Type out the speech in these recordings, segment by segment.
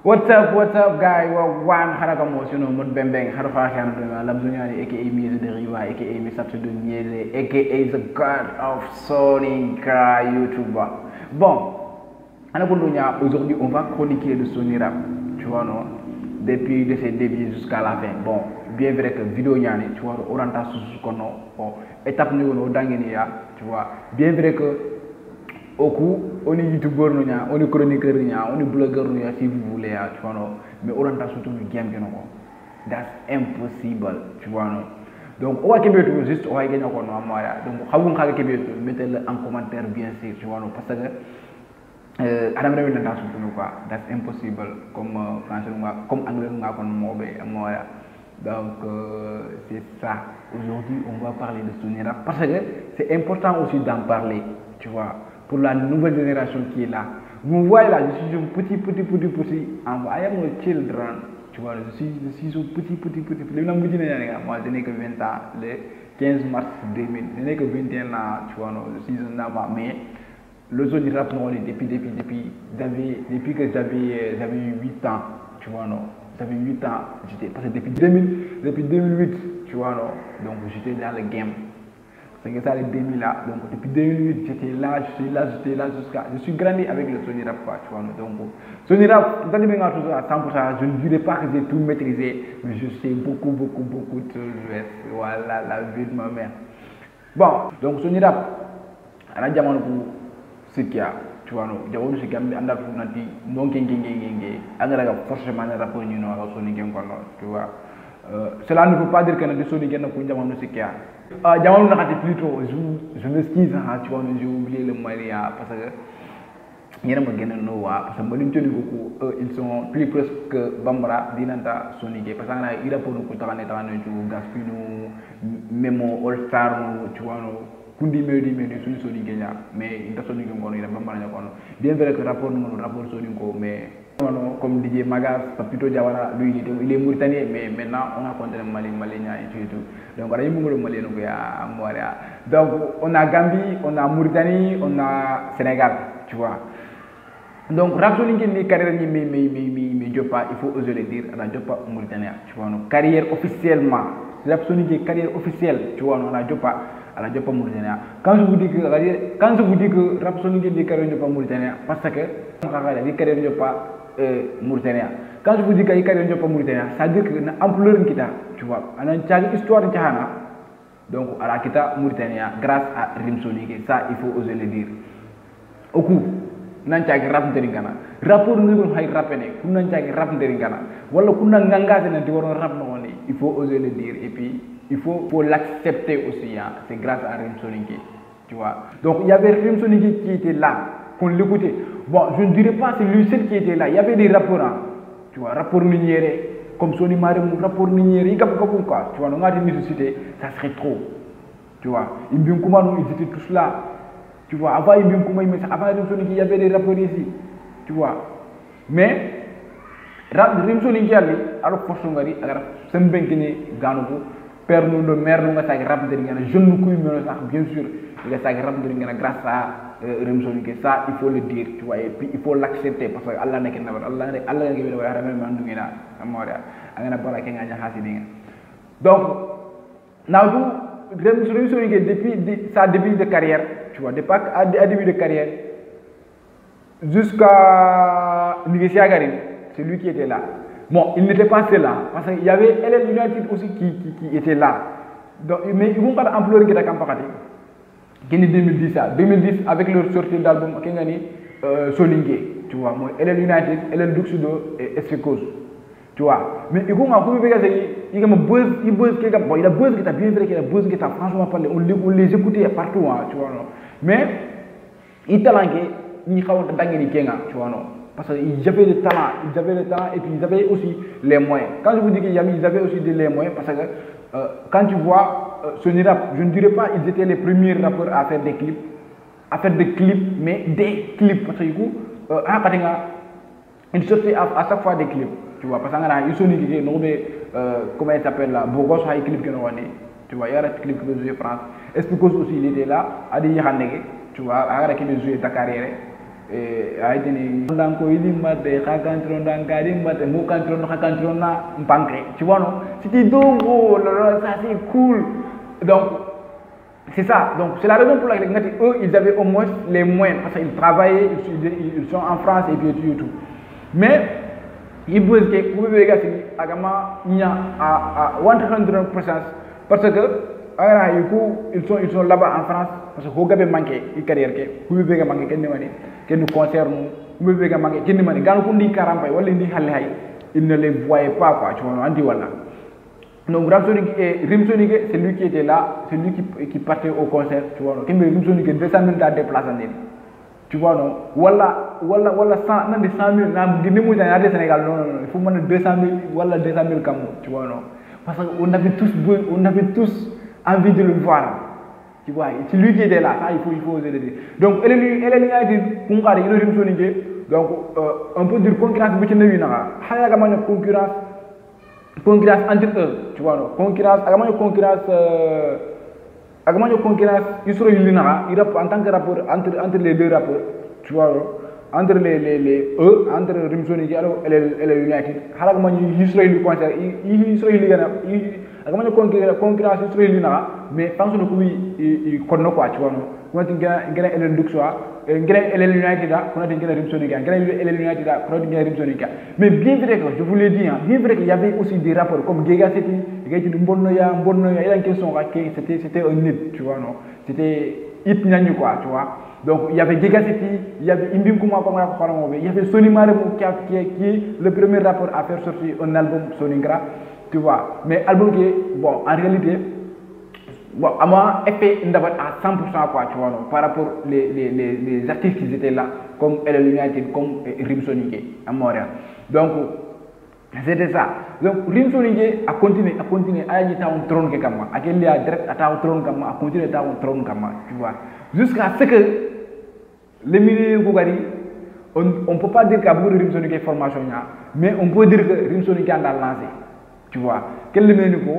What's up, guys? Well, one haraka motion mud bembeng harfa kan lam dunyani aka music de riwa aka mi sapse de niele aka the god of Soninka YouTuber. Bon, aujourd'hui on va chroniquer le Sony Rap, tu vois non, depuis de ses débuts jusqu'à la fin. Bon, bien vrai que vidéo nyani, tu vois, orientation sous kono, bon, étape nous dangeni ya, tu vois, bien vrai que on est youtubeur, on est chroniqueur, on est blogueur, si vous voulez, tu vois, non. Mais on entend surtout le game, that's impossible, tu vois, non. Donc, on va juste, on va gagner encore, donc, mettez-le en commentaire, bien sûr, tu vois, non, parce que, Adam Remy n'entend surtout quoi, that's impossible, comme français, comme anglais, donc, c'est ça. Aujourd'hui, on va parler de Sony Rap, parce que c'est important aussi d'en parler, tu vois. Pour la nouvelle génération qui est là. Vous voyez là, je suis un petit enfant. I am a children. Tu vois, je suis un petit. Moi, je n'ai que 20 ans, le 15 mars 2000. Je n'ai que 21 ans, tu vois, je suis un enfant. Mais le zone du rap, depuis que j'avais 8 ans, tu vois, non. J'avais 8 ans, parce que depuis 2008, tu vois, non. Donc, j'étais dans le game. C'est que ça les 2000 là, donc depuis 2008 j'étais là jusqu'à, je suis grandi avec le Sony Rap quoi, tu vois, donc Sony Rap, vous allez me dire toujours à 100%, je ne dirais pas que j'ai tout maîtrisé, mais je sais beaucoup de choses, voilà la vie de ma mère. Bon, donc Sony Rap, à la diamant pour ce qu'il y a, tu vois, non, diamant ce qu'il y a, on a tout nanti, non angara forcément un rapport ñu non Sony Gang quoi, tu vois. Cela ne veut pas dire que nous sommes des gens qui ont été plutôt, je m'excuse, tu vois, j'ai oublié le Maria parce que ils sont plus proches que Bambara, Dinanta, Sony, parce qu'il a pour nous Gaspino, Memo, All Star, tu vois, Kundi Medi, Sony Kenya, mais il a Sony Gongo, il a Bambara. Bien vrai que rapport Sony Gongo, mais. Comme DJ Magas, Papito Diawara, lui il est mauritanien, mais maintenant on a compté le malien et tout. Donc on a Gambie, on a Mauritanie, on a Sénégal, tu vois. Donc Rapsoli qui carrière mais Jopa, il faut oser le dire, on a Jopa Mauritania, tu vois. Carrière officiellement, Rapsoli qui carrière officielle, tu vois, on a Jopa. À la Jopa Mauritania. Quand je vous dis que Rapsoli qui carrière Jopa Mauritania, parce que la carrière Jopa Mauritania. Quand je vous dis qu'il y a une carrière Mauritania, ça veut dire que l'ampleur qui tu vois, on a une histoire de Tchana. Donc, à la Kita Mauritania, grâce à Rimsoli, ça il faut oser le dire. Au coup, on a un rap de Ringana. Rapport nous avons un rap, on a un rap de Ringana. Voilà, on a un ganga de rap, il faut oser le dire. Et puis, il faut l'accepter aussi. Hein. C'est grâce à Rimsoli, tu vois. Donc, il y avait Rimsoli qui était là, qu'on l'écoutait. Bon, je ne dirais pas c'est lui seul qui était là. Il y avait des rapports, hein, tu vois, rapports miniers, comme Sony Marem, rapports miniers, quoi, tu vois, on a des nécessités, ça serait trop, tu vois. Ils étaient tous là, tu vois. Avant il y avait des rapports ici, tu vois. Mais, Rimsoni alors Forsongari, alors Sembenkini, Ganou, père nous, le maire, nous, rap de jeune nous, bien sûr, il a rap de grâce à Rimsoni, ça il faut le dire, tu vois, et puis il faut l'accepter parce que Allah n'est qu'un Allah n'est donc, depuis sa début de carrière, tu vois, depuis à début de carrière, jusqu'à Nigeria Garim, c'est lui qui était là. Bon, il n'était pas seul là, parce qu'il y avait LL United aussi qui était là. Donc, mais ils vont pas ampleur qui était campagne. 2010 avec leur sortie d'album Kengani Solingue, tu vois, moi LL United, LL Duxudo et Esfekos, tu vois. Mais il y a un buzz qui est bon, il a buzz qui est bien vrai qu'il a buzz qui est franchement parlé, on les écoutait partout, hein, tu vois, non. Mais il talangué, il y a un Kenga, tu vois, non. Parce qu'ils avaient le talent, et puis ils avaient aussi les moyens. Quand je vous dis qu'ils avaient aussi les moyens, parce que quand tu vois Sony Rap, je ne dirais pas qu'ils étaient les premiers rappeurs à faire des clips, mais des clips. Parce que du coup, ils sortaient à chaque fois des clips, tu vois. Parce que Sony qui comment il s'appelle là, Bogos a un clip que nous avons, tu vois, il y a un clip que nous France. Espicos aussi, il était là, Adi Yahanege, tu vois, il a joué ta carrière. aitini ndanko ili mate khakantro ndangari mate mukantro khakantro na mpanke tu vois non c'était donc ça c'est cool donc c'est ça donc c'est la raison pour laquelle eux ils avaient au moins les moyens parce qu'ils travaillaient ils sont en France et puis tout mais ils bossent que vous pouvez gagner agama nya à 100% parce que alors, ils sont là-bas en France parce que Hogabe manqué une carrière que vous pouvez manquer qu'elle ne nous concerne vous pouvez manquer qu'elle ne manque quand on dit 40 ou on dit halay ils ne les voyaient pas quoi tu vois on dit voilà donc Rimsonic c'est lui qui était là c'est lui qui partait au concert tu vois qui me Rimsonic 200 000 dans déplacement tu vois non voilà 100 000 na gindi mu dans le Sénégal non il faut mener 200 000 voilà 200 000 comme tu vois non parce qu'on avait tous envie de le voir tu vois c'est lui qui était là ça il faut oser le dire donc elle a dit pour garder le Rimsonic donc on peut dire concurrence bu ci newi na xaya ga ma concurrence entre eux tu vois non concurrence agama concurrence isro yilina il en tant que rappeur entre les deux rappeurs tu vois entre les eux entre Rimsonic alors elle United halagama isro yilu concert isro yiligana agama concurrence isro yilina mais pense no ko wi konno quoi tu vois non ko ngena elle nduk soit ngena elle United ko ngena Rimsonic ngena elle United ko ngena Rimsonic mais bien vrai que je vous l'ai dit bien vrai qu'il y avait aussi des rappeurs comme Gega City Gega City Mbonno ya il y a une question c'était un hit tu vois non c'était hit ñagnu quoi tu vois donc il y avait Gega City il y avait Imbim Kuma comme il y avait Sony Maremo qui est le premier rappeur à faire sortir un album Soningra tu vois mais album qui bon en réalité bon à moi effet ndabat à 100% quoi tu vois non par rapport les artistes qui étaient là comme Elle United comme Rimsonic à Montréal donc c'était ça donc Rimsonic a continué à y taw trône ke kama ak il y a direct à taw trône kama a continué taw trône kama tu vois jusqu'à ce que les milieux Gougari on peut pas dire qu'à beaucoup de Rimsonic formation mais on peut dire que Rimsonic a lancé tu vois quel le menu ko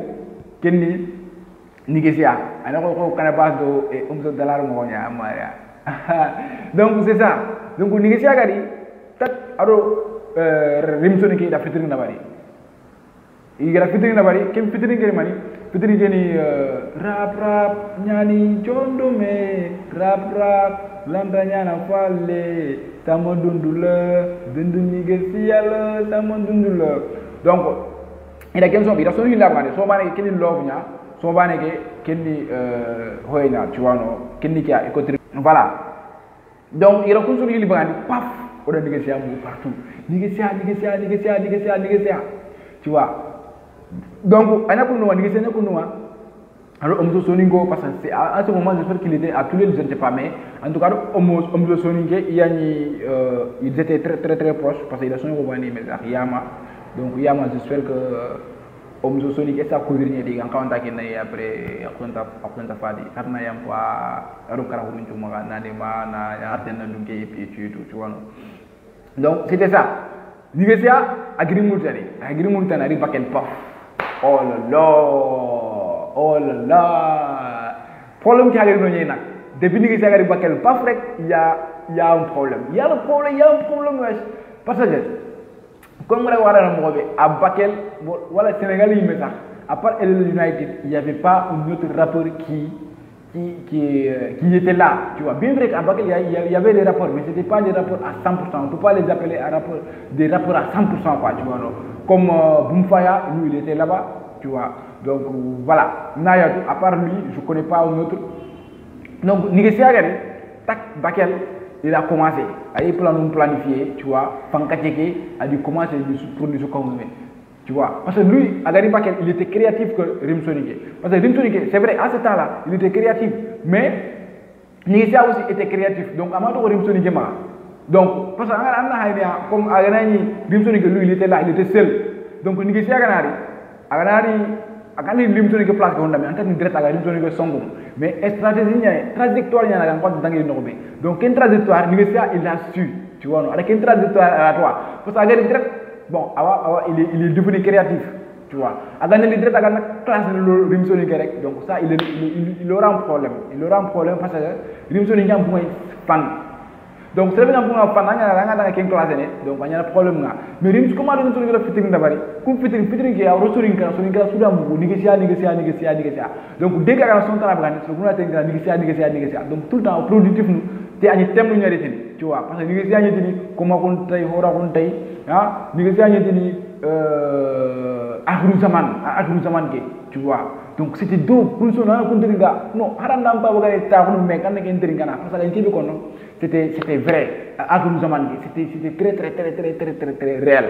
kenni Nigeria ana ko kana base do e dollar mo nya amaya donc c'est ça donc Nigeria gari tat ado Rimsonic da fitri na bari igara fitri na bari kem fitri ngari mani fitri geni rap nyani jondo me rap landa nyana falle tamondundula dundu Nigeria la tamondundula donc ida kem so bi da so yu la bani so bani kini love nya so bane ke kenni hoyna tu vois no kenni kia écoutri voilà donc il raconte sur li bandi paf o da Nigeria mo partout Nigeria tu vois donc ana ko no Nigeria ko no alors Omzo Soningo parce que c'est à ce moment j'espère qu'il était à tous les je ne sais pas mais en tout cas Omzo Soningo ils étaient très proches parce qu'il a son robani mais Yama donc Yama j'espère que Omzo Soningo est sa couvrier di quand on a après akonta fadi karna yam kwa aro kara ko mintu maga nani ma na artena dunke et tu vois donc c'était ça Nigeria agri Mauritanie ri bakel paf oh là là problème qui a no ñi nak depuis Nigeria ri bakel paf rek il y a un problème wesh parce que comme on a dit, à Bakel, voilà, Sénégal, il met ça. À part Elle United, il n'y avait pas un autre rappeur qui était là. Tu vois, bien vrai qu'à Bakel, il y avait des rappeurs, mais ce n'était pas des rappeurs à 100%. On ne peut pas les appeler des rappeurs à 100%, quoi, tu vois. Non? Comme Boomfaya, lui, il était là-bas, tu vois. Donc, voilà. Nayatu, à part lui, je ne connais pas un autre. Donc, Nigeria, tac, Bakel. Il a commencé à y planifier, tu vois, Pankateke a dû commencer à produire ce qu'on veut, tu vois. Parce que lui, à Bakel, il était créatif que Rimsonic. Parce que Rimsonic, c'est vrai, à ce temps-là, il était créatif, mais Nigeria aussi était créatif. Donc, à Mato Rimsonic, donc, parce que comme Rimsonic, lui, il était là, il était seul. Donc, Nigeria, akani Rimsonic place ko ndami antani direct aga Rimsonic songum mais stratégie nya trajectoire nya nga ngod dangi nobe donc quelle trajectoire Nigeria il a su tu vois non avec une trajectoire à toi parce que aga direct bon il est devenu créatif tu vois aga ne direct aga classe le Rimsonic rek donc ça il aura un problème parce que Rimsonic ñam bu may fan donc c'est bien pour nga fan nga da ken classe ne donc anya problème nga mais rim ko ma do to ngi fitting da bari kum fitting ke ya rosurin ka suda mu négocier donc dès que son travail ga so kuna te négocier donc tout le temps productif nous te ani tem lu ñari tin tu vois parce que négocier ani tin ko ma kon tay hora kon tay ah négocier ani tin akhiru zaman ke tu vois donc c'était do pour son na ko ndinga non harandam ba bagay ta ko me kan ke ndinga na parce que en tibi ko non c'était vrai akhiru zaman ke c'était très réel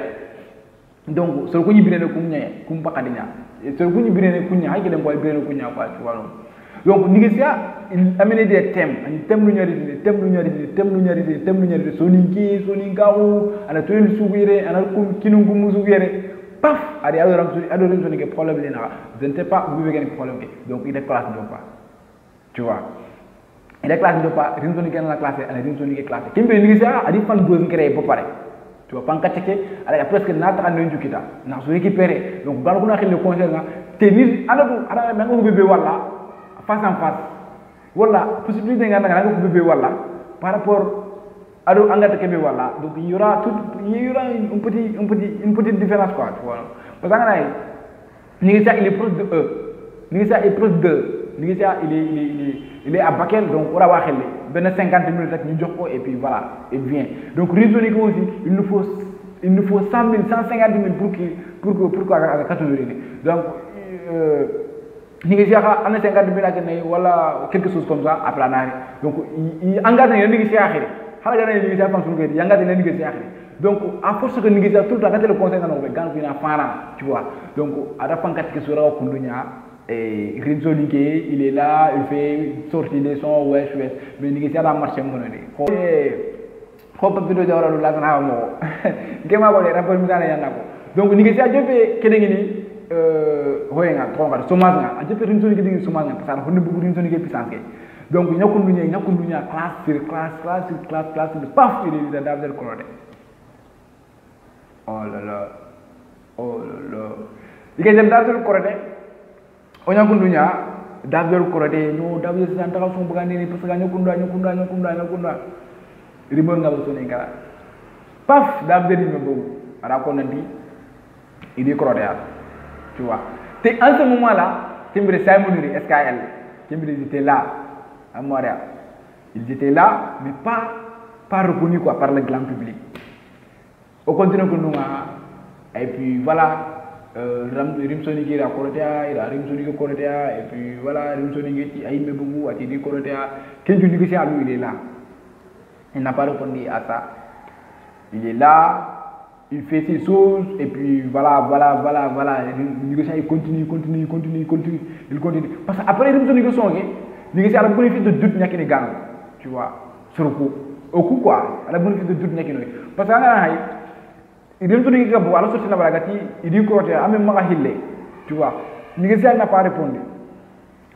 donc so ko ñibire ko ñe kum bakadinya so ko ñibire ko ñe ay gelen ko bire ko ña quoi tu vois donc négocier il amener des thèmes lu ñari soninkawu ana to el sugire ana kum kinungu musugire paf ari adoram soni ke problème lena je ne sais pas vous avez un problème donc il est classe de pas tu vois il est classe de pas rinzoni ke na classe ana rinzoni ke classe kimbe négocier adi fan besoin créer ba paré tu vois pankateke ala presque na ta no njukita na so récupérer donc dans ko na xel le conseil nga tenir ana nga ko bébé wala face en face voilà possibilité nga nga ko bébé wala par rapport ado angata kebe wala donc il y aura une petite différence quoi tu vois parce que Nigéria il est proche de eux Nigéria est proche de Nigéria il est à Bakel donc on va voir ben 50 minutes ak ñu jox ko et puis voilà et bien donc raisonner aussi il nous faut 100 000 150 000 pour que catégorie donc Nigéria a 50 000 ak ne wala quelque chose comme ça à planari donc il engage na Nigéria xiri xala ga na Nigéria fan sunu gëri engage na Nigéria xiri donc à force que Nigéria tout le temps quand le conseil na no be gan fina fara tu vois donc ada fankat ke sura ko ndunya et Rinzo Ligue il est là il fait sortir des sons ouais mais Nigéria la marché mo ne ko pa video jawra lu la na mo ngema ko le rapport mi dana yanna ko donc Nigéria jobe kedengi ni hoyenga tronga somaz nga a jepe rinzo ni dingi somaz nga parce que honne bugu rinzo ni puissance ke donc nyakundunya classe sur classe paf il est dans le colonne oh là là ike dem dans le colonne o nyakundunya dans le colonne no dawe santa ka so bugande ni parce que nyakunda rimon nga so ni ngara paf dans le rimon bobu ara ko nandi il est colonne tu vois et en ce moment là Timbre Simon SKL Timbre était là à Montréal ils étaient là mais pas reconnus quoi par le grand public au continent que nous et puis voilà Rimsoni qui Korotea il a Rimsoni qui Korotea et puis voilà Rimsoni qui a aimé beaucoup a dit Korotea quand tu dis à lui il est là il n'a pas répondu à ça il est là il fait ses choses et puis voilà négociation il continue il continue parce que après les négociations négociation a la bénéfice de doute ñaki ni gagne tu vois sur le coup au coup quoi a la bénéfice de doute ñaki parce que nga hay il est tenu que bo ala sorti na balagati il dit côté am ma hille tu vois négociation n'a pas répondu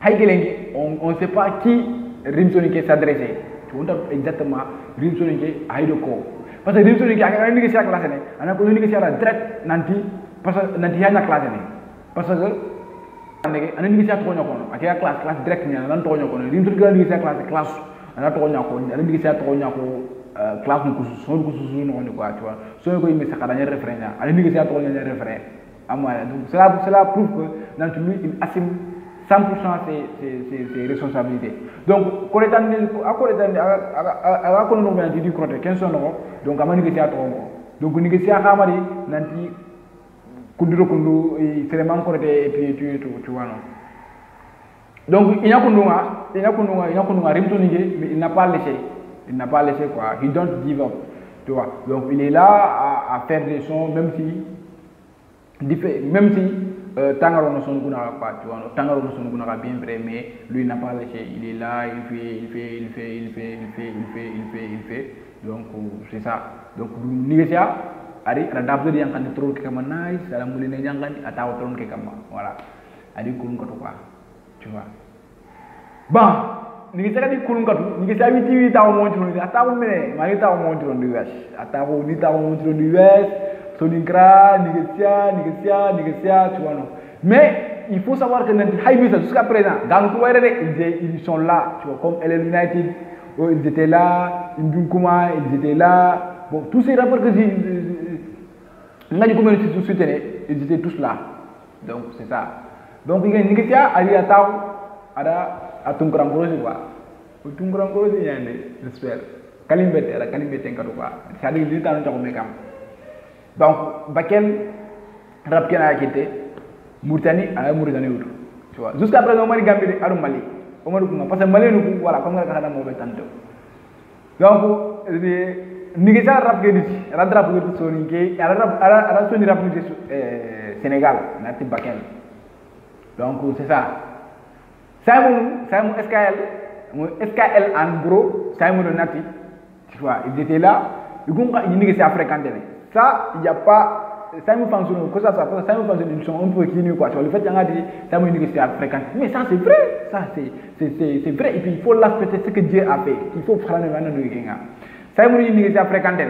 hay gelengi on sait pas qui Rimsoni qui s'adresser tu vois exactement Rimsoni qui ay de ko parce que Rimsoni qui a négocié avec la Séné ana ko négocié la direct nanti parce que nanti ya na classe né parce que ana négocié to ñoko ak ya classe direct ñana nan to ñoko Rimsoni ga négocié classe ana to ñoko ana négocié to ñoko classe ko so no quoi tu vois so ko yimé sakara ña référent ana négocié to ña référent amana donc cela prouve que dans lui il assume 100% ses responsabilités. Donc, quand on a dit que 15 ans, donc on a négocié à Toronto. Donc, on a négocié à Hamari, Nanti, Kunduro Kundu, et vraiment correcté, et puis tu vois. Donc, il y a Rimsoni, mais il n'a pas laissé. Il n'a pas laissé quoi. He don't give up. Tu vois. Donc, il est là à faire des sons, même si Tangaro no son kuna pas tu vois Tangaro no son kuna bien vrai mais lui n'a pas lâché il est là il fait donc c'est ça donc Nigéria ari ada dabde yang kan trop ke kama nice ala mulina nyangani ataw tron ke kama voilà ari kulun ko quoi tu vois bon Nigéria di kulun ko Nigéria wi tiwi taw mo tron ataw mene mari taw mo tron du west ataw ni taw mo tron du west Soningra, Nigéria, tu vois non. Mais il faut savoir que jusqu'à présent, dans le Kouaïré, ils sont là, tu vois, comme LL United, oh, ils étaient là, Mbunkuma, ils étaient là. Bon, tous ces rappeurs que j'ai, ils étaient tous là. Donc, c'est ça. Donc, il y a une négociation, il y a Tao, il y a Tunkuram Korosi, quoi. Tunkuram Korosi, il y a j'espère. Kalimbete, il y a Kalimbete, c'est-à-dire que les gens ont donc, Bakel, rap qui a quitté, Mauritanie, à Mauritanie. Tu vois, jusqu'à présent, on m'a dit Gambie, à Mali. On m'a dit, parce que Mali, nous, voilà, comme on a dit, on va donc, négociation rap qui est rap qui est rap Sénégal, nati Bakel. Donc, c'est ça. Simon SKL en gros, Simon Nati, tu vois, ils étaient là, ils ont négocié à fréquenter. Ça, il n'y a pas. Simon Fanson, que ça soit, Simon Fanson, ils sont un peu qui quoi. Le fait qu'il y a dit, Simon négocié à fréquenter. Mais ça, c'est vrai. Ça, c'est vrai. Et puis, il faut l'accepter ce que Dieu a fait. Il faut prendre le maintenant. Simon négocié à fréquenter.